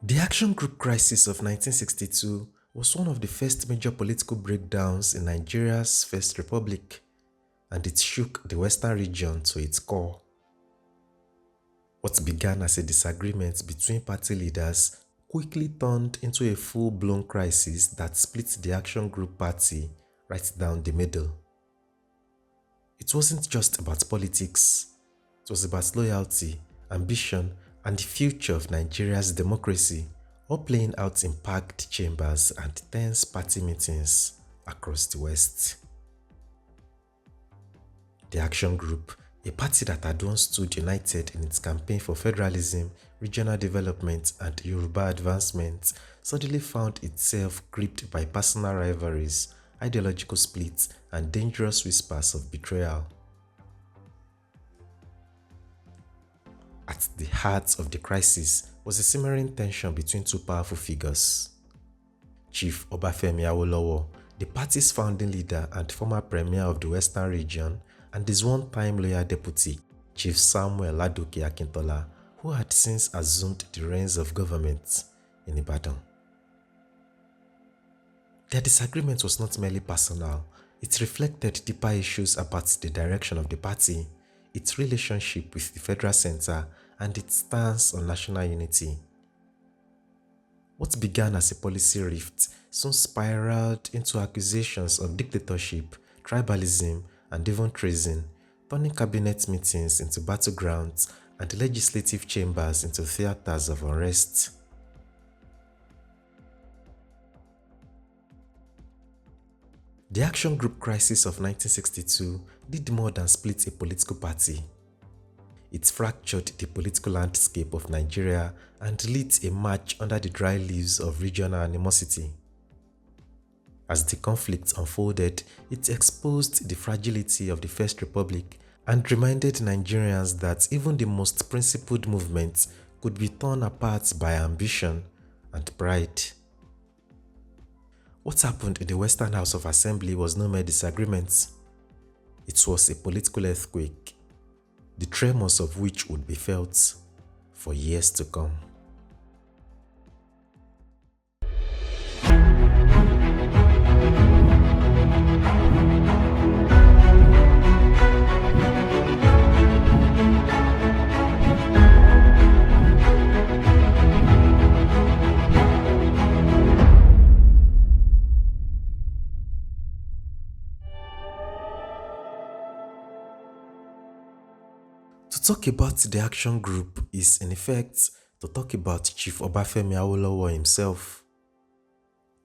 The Action Group crisis of 1962 was one of the first major political breakdowns in Nigeria's First Republic, and it shook the Western region to its core. What began as a disagreement between party leaders quickly turned into a full-blown crisis that split the Action Group party right down the middle. It wasn't just about politics, it was about loyalty, ambition, and the future of Nigeria's democracy, all playing out in packed chambers and tense party meetings across the West. The Action Group, a party that had once stood united in its campaign for federalism, regional development, and Yoruba advancement, suddenly found itself gripped by personal rivalries, ideological splits, and dangerous whispers of betrayal. At the heart of the crisis was a simmering tension between two powerful figures. Chief Obafemi Awolowo, the party's founding leader and former premier of the Western region, and his one-time loyal deputy, Chief Samuel Ladoke Akintola, who had since assumed the reins of government in Ibadan. Their disagreement was not merely personal, it reflected deeper issues about the direction of the party, its relationship with the federal center, and its stance on national unity. What began as a policy rift soon spiraled into accusations of dictatorship, tribalism, and even treason, turning cabinet meetings into battlegrounds and legislative chambers into theaters of unrest. The Action Group crisis of 1962 did more than split a political party. It fractured the political landscape of Nigeria and lit a match under the dry leaves of regional animosity. As the conflict unfolded, it exposed the fragility of the First Republic and reminded Nigerians that even the most principled movements could be torn apart by ambition and pride. What happened in the Western House of Assembly was no mere disagreement. It was a political earthquake, the tremors of which would be felt for years to come. To talk about the Action Group is, in effect, to talk about Chief Obafemi Awolowo himself.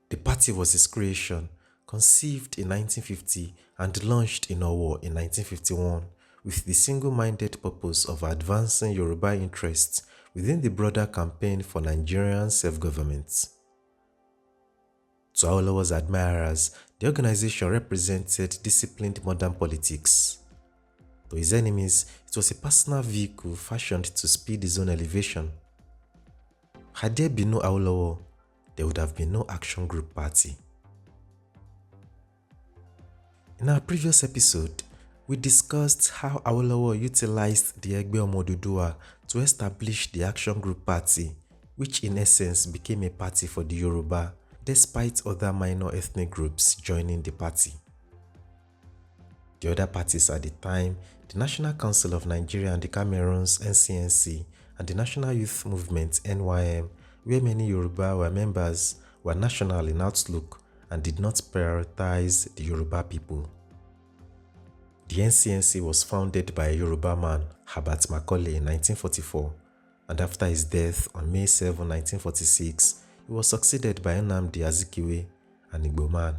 The party was his creation, conceived in 1950 and launched in Owo in 1951, with the single-minded purpose of advancing Yoruba interests within the broader campaign for Nigerian self-government. To Awolowo's admirers, the organization represented disciplined modern politics. To his enemies, it was a personal vehicle fashioned to speed his own elevation. Had there been no Awolowo, there would have been no Action Group party. In our previous episode, we discussed how Awolowo utilized the Egbe Omoduduwa to establish the Action Group party, which in essence became a party for the Yoruba, despite other minor ethnic groups joining the party. The other parties at the time, the National Council of Nigeria and the Cameroons (NCNC) and the National Youth Movement (NYM), where many Yoruba were members, were national in outlook and did not prioritize the Yoruba people. The NCNC was founded by a Yoruba man, Herbert Macaulay, in 1944, and after his death on May 7, 1946, he was succeeded by Nnamdi Azikiwe, an Igbo man.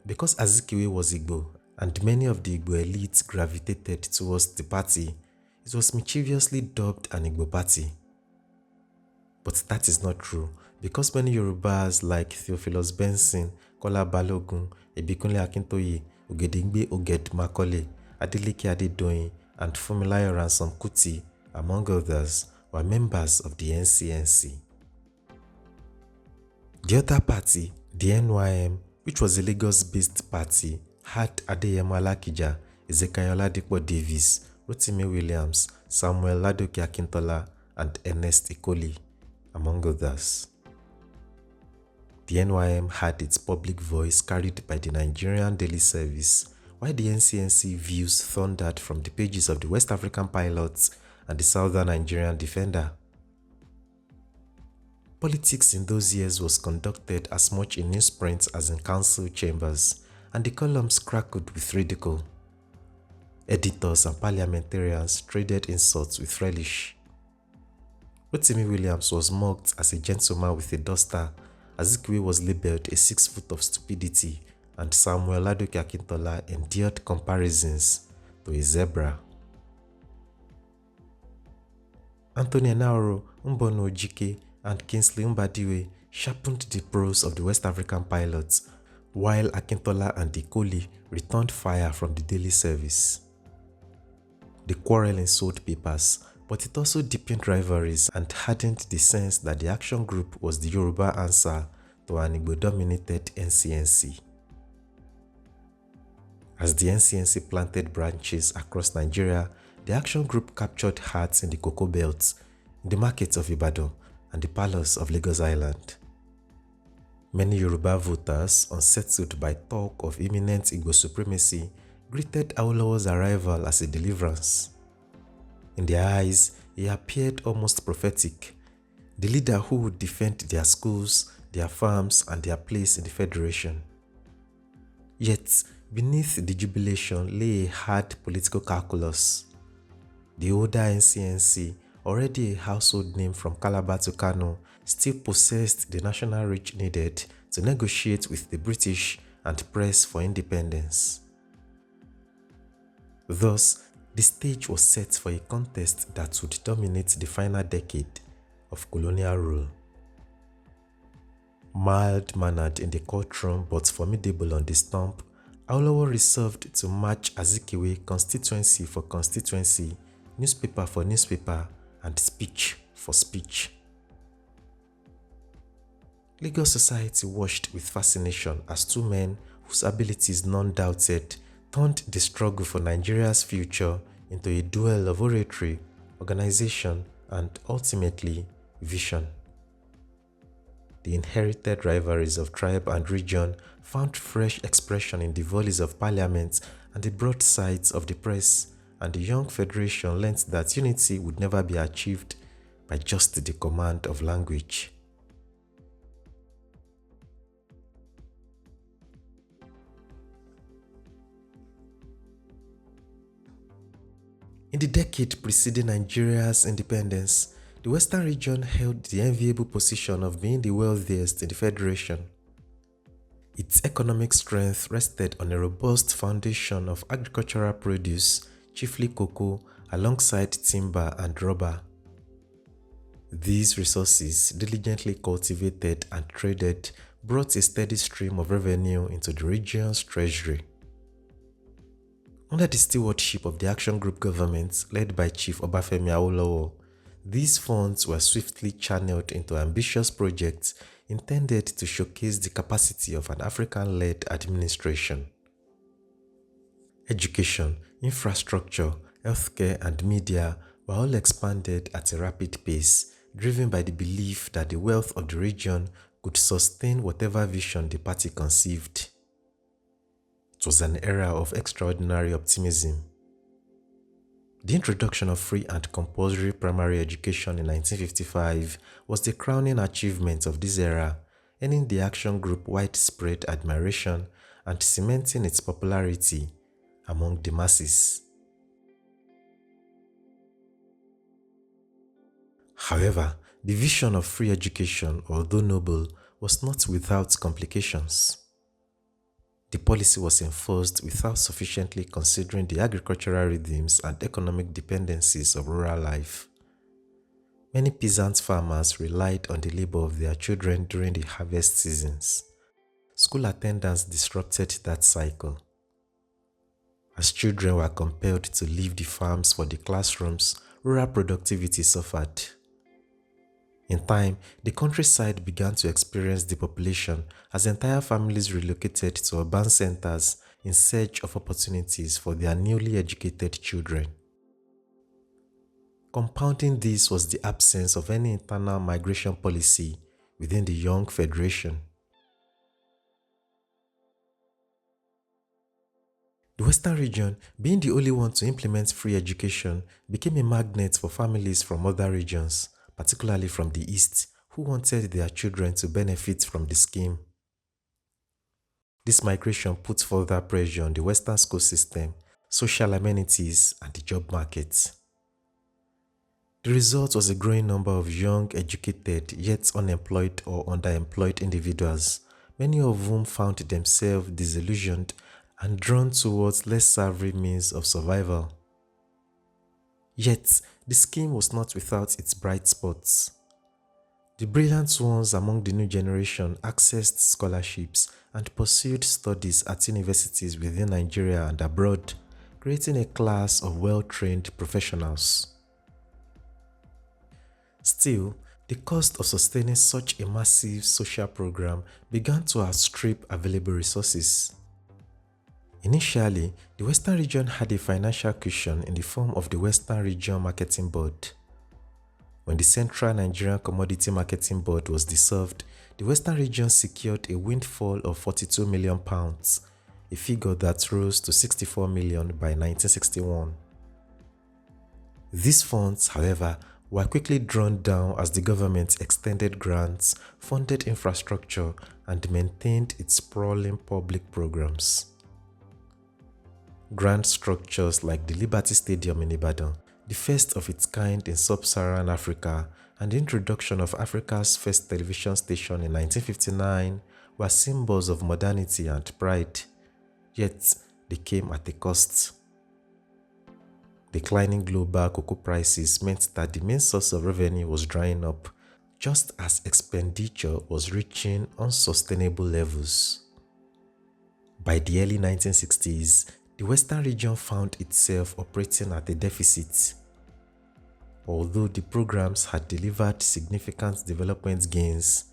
Because Azikiwe was Igbo and many of the Igbo elites gravitated towards the party, it was mischievously dubbed an Igbo party. But that is not true, because many Yorubas like Theophilus Benson, Kola Balogun, Ebikunle Akintoye, Ogedengbe Oged Macaulay, Adeleke Adedoyin, and Funmilayo Ransom Kuti, among others, were members of the NCNC. The other party, the NYM, which was a Lagos-based party, had Adeyemo Alakija, Ezekiel Oladipo Davis, Rotimi Williams, Samuel Ladoke Akintola, and Ernest Ikoli, among others. The NYM had its public voice carried by the Nigerian Daily Service, while the NCNC views thundered from the pages of the West African Pilots and the Southern Nigerian Defender. Politics in those years was conducted as much in newsprint as in council chambers, and the columns crackled with ridicule. Editors and parliamentarians traded insults with relish. Rotimi Williams was mocked as a gentleman with a duster, Azikiwe was labelled a 6 foot of stupidity, and Samuel Akintola endured comparisons to a zebra. Anthony Enahoro, Mbono Ojike, and Kingsley Mbadiwe sharpened the prose of the West African Pilots, while Akintola and Ikoli returned fire from the daily service. The quarreling sold papers, but it also deepened rivalries and hardened the sense that the action group was the Yoruba answer to an Igbo-dominated NCNC. As the NCNC planted branches across Nigeria, the action group captured hearts in the cocoa belts, in the markets of Ibadan, and the palace of Lagos Island. Many Yoruba voters, unsettled by talk of imminent Igbo supremacy, greeted Awolowo's arrival as a deliverance. In their eyes, he appeared almost prophetic, the leader who would defend their schools, their farms, and their place in the Federation. Yet, beneath the jubilation lay a hard political calculus. The older NCNC, already a household name from Calabar to Kano, still possessed the national reach needed to negotiate with the British and press for independence. Thus, the stage was set for a contest that would dominate the final decade of colonial rule. Mild-mannered in the courtroom but formidable on the stump, Awolowo resolved to match Azikiwe constituency for constituency, newspaper for newspaper, and speech for speech. Lagos society watched with fascination as two men whose abilities none doubted turned the struggle for Nigeria's future into a duel of oratory, organization, and ultimately, vision. The inherited rivalries of tribe and region found fresh expression in the volleys of parliament and the broadsides of the press, and the young federation learnt that unity would never be achieved by just the command of language. In the decade preceding Nigeria's independence, the Western region held the enviable position of being the wealthiest in the Federation. Its economic strength rested on a robust foundation of agricultural produce, chiefly cocoa, alongside timber and rubber. These resources, diligently cultivated and traded, brought a steady stream of revenue into the region's treasury. Under the stewardship of the Action Group government led by Chief Obafemi Awolowo, these funds were swiftly channeled into ambitious projects intended to showcase the capacity of an African-led administration. Education, infrastructure, healthcare, and media were all expanded at a rapid pace, driven by the belief that the wealth of the region could sustain whatever vision the party conceived. It was an era of extraordinary optimism. The introduction of free and compulsory primary education in 1955 was the crowning achievement of this era, earning the Action Group widespread admiration and cementing its popularity among the masses. However, the vision of free education, although noble, was not without complications. The policy was enforced without sufficiently considering the agricultural rhythms and economic dependencies of rural life. Many peasant farmers relied on the labor of their children during the harvest seasons. School attendance disrupted that cycle. As children were compelled to leave the farms for the classrooms, rural productivity suffered. In time, the countryside began to experience depopulation as entire families relocated to urban centers in search of opportunities for their newly educated children. Compounding this was the absence of any internal migration policy within the young federation. The Western region, being the only one to implement free education, became a magnet for families from other regions, particularly from the East, who wanted their children to benefit from the scheme. This migration put further pressure on the Western school system, social amenities, and the job market. The result was a growing number of young, educated, yet unemployed or underemployed individuals, many of whom found themselves disillusioned and drawn towards less savory means of survival. Yet, the scheme was not without its bright spots. The brilliant ones among the new generation accessed scholarships and pursued studies at universities within Nigeria and abroad, creating a class of well-trained professionals. Still, the cost of sustaining such a massive social program began to outstrip available resources. Initially, the Western region had a financial cushion in the form of the Western Region Marketing Board. When the Central Nigerian Commodity Marketing Board was dissolved, the Western region secured a windfall of £42 million, a figure that rose to £64 million by 1961. These funds, however, were quickly drawn down as the government extended grants, funded infrastructure, and maintained its sprawling public programs. Grand structures like the Liberty Stadium in Ibadan, the first of its kind in sub-Saharan Africa, and the introduction of Africa's first television station in 1959 were symbols of modernity and pride, yet they came at a cost. Declining global cocoa prices meant that the main source of revenue was drying up, just as expenditure was reaching unsustainable levels. By the early 1960s, the Western region found itself operating at a deficit. Although the programs had delivered significant development gains,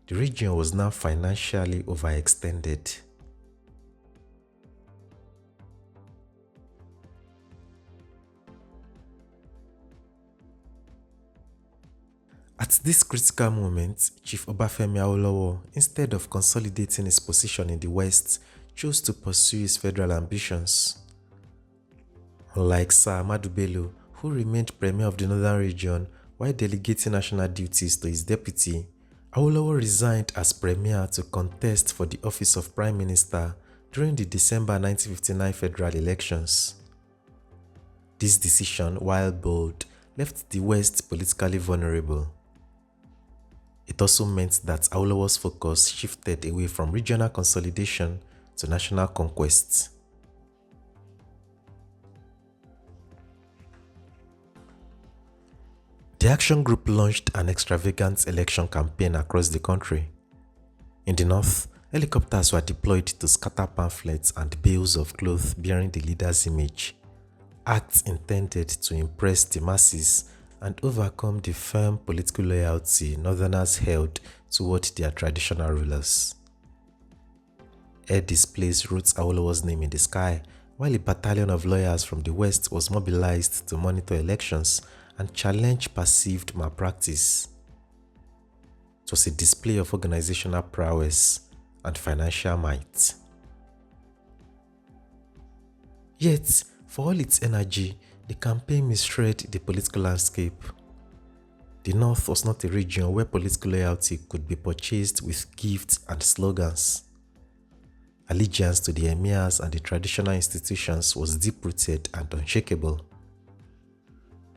the region was now financially overextended. At this critical moment, Chief Obafemi Awolowo, instead of consolidating his position in the West, chose to pursue his federal ambitions. Unlike Sir Ahmadu Bello, who remained Premier of the Northern Region while delegating national duties to his deputy, Awolowo resigned as Premier to contest for the office of Prime Minister during the December 1959 federal elections. This decision, while bold, left the West politically vulnerable. It also meant that Awolowo's focus shifted away from regional consolidation to national conquest. The Action Group launched an extravagant election campaign across the country. In the north, helicopters were deployed to scatter pamphlets and bales of cloth bearing the leader's image, acts intended to impress the masses and overcome the firm political loyalty Northerners held toward their traditional rulers. Air displays wrote Awolowo's name in the sky, while a battalion of lawyers from the West was mobilized to monitor elections and challenge perceived malpractice. It was a display of organizational prowess and financial might. Yet, for all its energy, the campaign misread the political landscape. The North was not a region where political loyalty could be purchased with gifts and slogans. Allegiance to the emirs and the traditional institutions was deep-rooted and unshakable.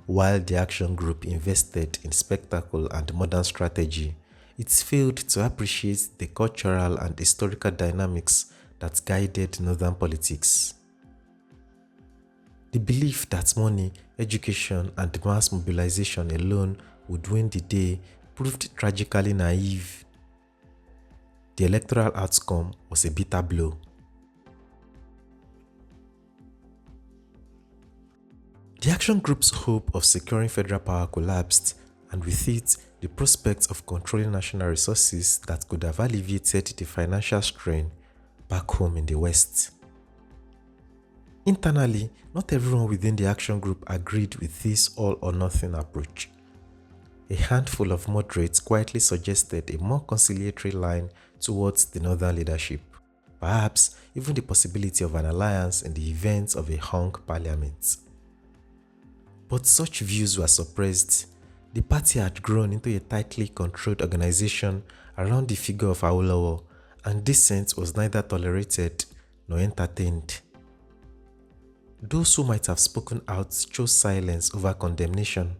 While the Action Group invested in spectacle and modern strategy, it failed to appreciate the cultural and historical dynamics that guided northern politics. The belief that money, education, and mass mobilization alone would win the day proved tragically naive. The electoral outcome was a bitter blow. The Action Group's hope of securing federal power collapsed, and with it, the prospect of controlling national resources that could have alleviated the financial strain back home in the West. Internally, not everyone within the action group agreed with this all or nothing approach. A handful of moderates quietly suggested a more conciliatory line towards the northern leadership, perhaps even the possibility of an alliance in the event of a hung parliament. But such views were suppressed. The party had grown into a tightly controlled organization around the figure of Awolowo, and dissent was neither tolerated nor entertained. Those who might have spoken out chose silence over condemnation.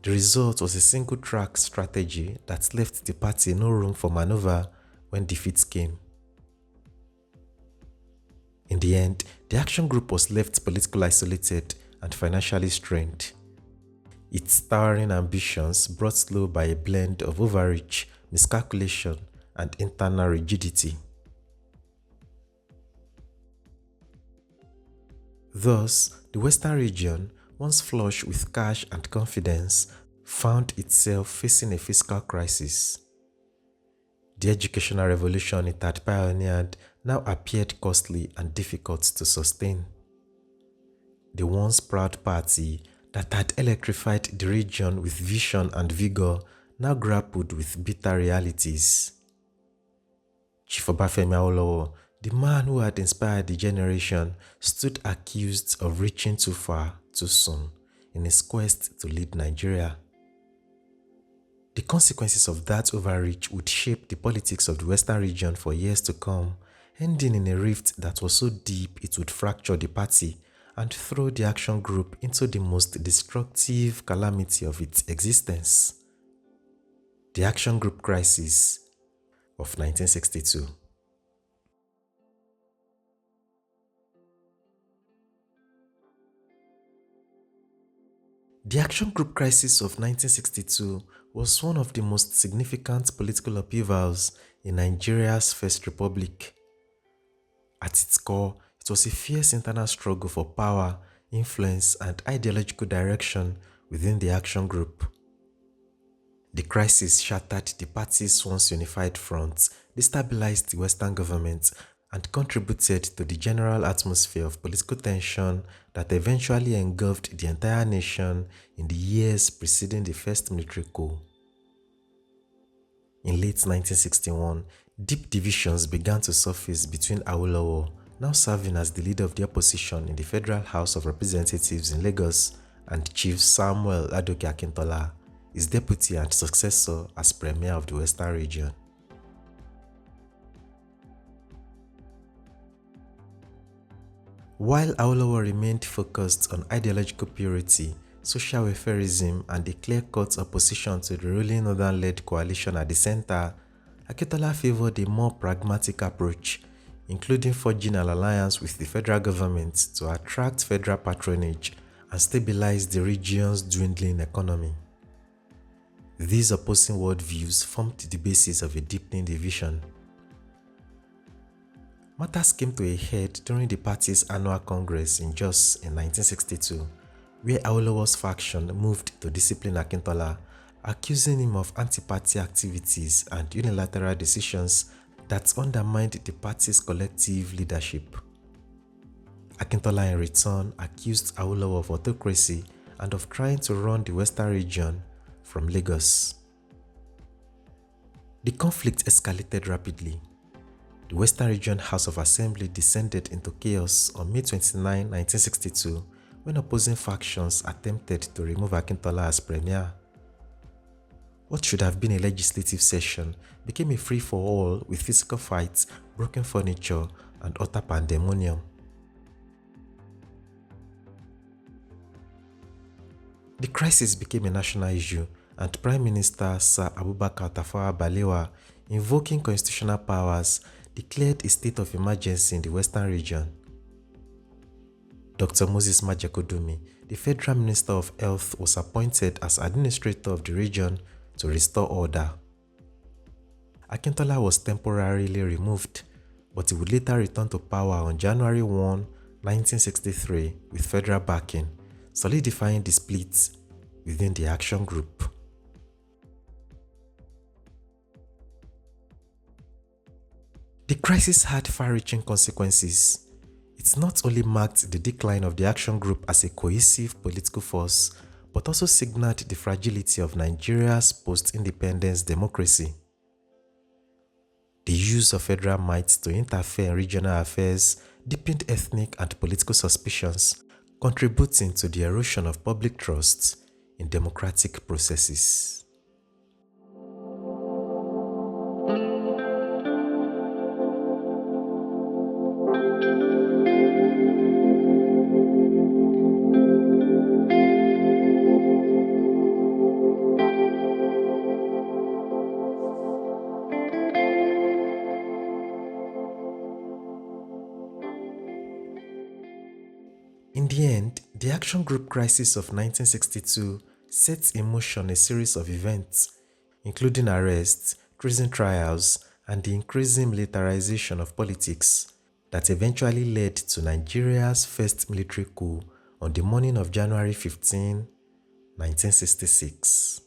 The result was a single-track strategy that left the party no room for maneuver when defeats came. In the end, the action group was left politically isolated and financially strained. Its towering ambitions brought low by a blend of overreach, miscalculation, and internal rigidity. Thus, the Western region, once flush with cash and confidence, found itself facing a fiscal crisis. The educational revolution it had pioneered now appeared costly and difficult to sustain. The once proud party that had electrified the region with vision and vigor now grappled with bitter realities. Chief Obafemi Awolowo, the man who had inspired the generation, stood accused of reaching too far too soon in his quest to lead Nigeria. The consequences of that overreach would shape the politics of the Western region for years to come, ending in a rift that was so deep it would fracture the party and throw the action group into the most destructive calamity of its existence: the action group crisis of 1962. The action group crisis of 1962 was one of the most significant political upheavals in Nigeria's First Republic. At its core, it was a fierce internal struggle for power, influence, and ideological direction within the action group. The crisis shattered the party's once unified front, destabilized the Western government, and contributed to the general atmosphere of political tension that eventually engulfed the entire nation in the years preceding the first military coup. In late 1961, deep divisions began to surface between Awolowo, now serving as the leader of the opposition in the Federal House of Representatives in Lagos, and Chief Samuel Adoke Akintola, his deputy and successor as Premier of the Western region. While Awolowo remained focused on ideological purity, social welfarism, and a clear-cut opposition to the ruling Northern-led coalition at the center, Akintola favored a more pragmatic approach, including forging an alliance with the federal government to attract federal patronage and stabilize the region's dwindling economy. These opposing worldviews formed the basis of a deepening division. Matters came to a head during the party's annual congress in Jos in 1962, where Awolowo's faction moved to discipline Akintola, accusing him of anti-party activities and unilateral decisions that undermined the party's collective leadership. Akintola in return accused Awolowo of autocracy and of trying to run the Western region from Lagos. The conflict escalated rapidly. The Western Region House of Assembly descended into chaos on May 29, 1962, when opposing factions attempted to remove Akintola as premier. What should have been a legislative session became a free-for-all with physical fights, broken furniture, and utter pandemonium. The crisis became a national issue, and Prime Minister Sir Abubakar Tafawa Balewa, invoking constitutional powers, declared a state of emergency in the Western region. Dr. Moses Majekodumi, the Federal Minister of Health, was appointed as administrator of the region to restore order. Akintola was temporarily removed, but he would later return to power on January 1, 1963 with federal backing, solidifying the split within the action group. The crisis had far-reaching consequences. It It not only marked the decline of the action group as a cohesive political force, but also signaled the fragility of Nigeria's post-independence democracy. The use of federal might to interfere in regional affairs deepened ethnic and political suspicions, contributing to the erosion of public trust in democratic processes. In the end, the Action Group crisis of 1962 set in motion a series of events, including arrests, treason trials, and the increasing militarization of politics that eventually led to Nigeria's first military coup on the morning of January 15, 1966.